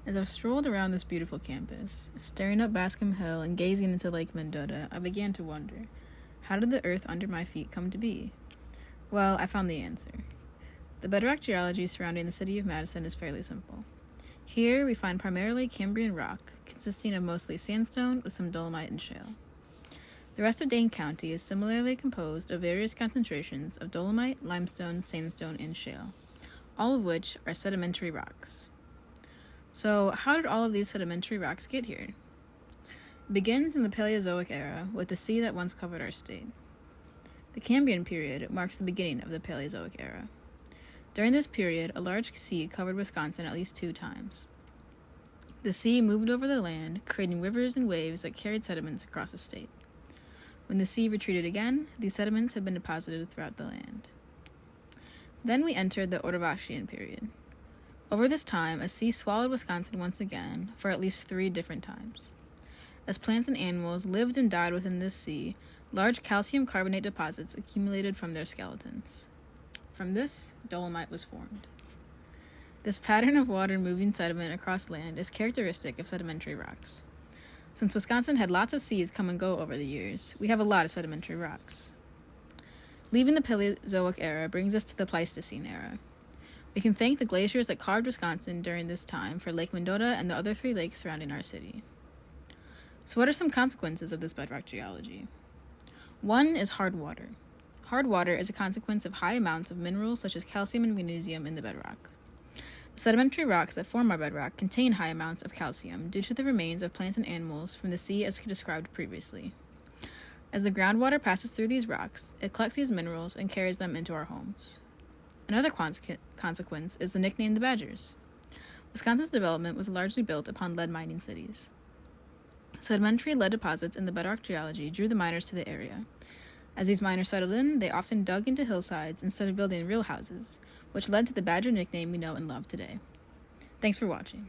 As I strolled around this beautiful campus, staring up Bascom Hill and gazing into Lake Mendota, I began to wonder, how did the earth under my feet come to be? Well, I found the answer. The bedrock geology surrounding the city of Madison is fairly simple. Here, we find primarily Cambrian rock, consisting of mostly sandstone with some dolomite and shale. The rest of Dane County is similarly composed of various concentrations of dolomite, limestone, sandstone, and shale, all of which are sedimentary rocks. So, how did all of these sedimentary rocks get here? It begins in the Paleozoic era with the sea that once covered our state. The Cambrian period marks the beginning of the Paleozoic era. During this period, a large sea covered Wisconsin at least 2 times. The sea moved over the land, creating rivers and waves that carried sediments across the state. When the sea retreated again, these sediments had been deposited throughout the land. Then we entered the Ordovician period. Over this time, a sea swallowed Wisconsin once again for at least 3 different times. As plants and animals lived and died within this sea, large calcium carbonate deposits accumulated from their skeletons. From this, dolomite was formed. This pattern of water moving sediment across land is characteristic of sedimentary rocks. Since Wisconsin had lots of seas come and go over the years, we have a lot of sedimentary rocks. Leaving the Paleozoic era brings us to the Pleistocene era. We can thank the glaciers that carved Wisconsin during this time for Lake Mendota and the other 3 lakes surrounding our city. So what are some consequences of this bedrock geology? One is hard water. Hard water is a consequence of high amounts of minerals such as calcium and magnesium in the bedrock. The sedimentary rocks that form our bedrock contain high amounts of calcium due to the remains of plants and animals from the sea as described previously. As the groundwater passes through these rocks, it collects these minerals and carries them into our homes. Another consequence is the nickname the Badgers. Wisconsin's development was largely built upon lead mining cities. Sedimentary lead deposits in the bedrock geology drew the miners to the area. As these miners settled in, they often dug into hillsides instead of building real houses, which led to the Badger nickname we know and love today. Thanks for watching.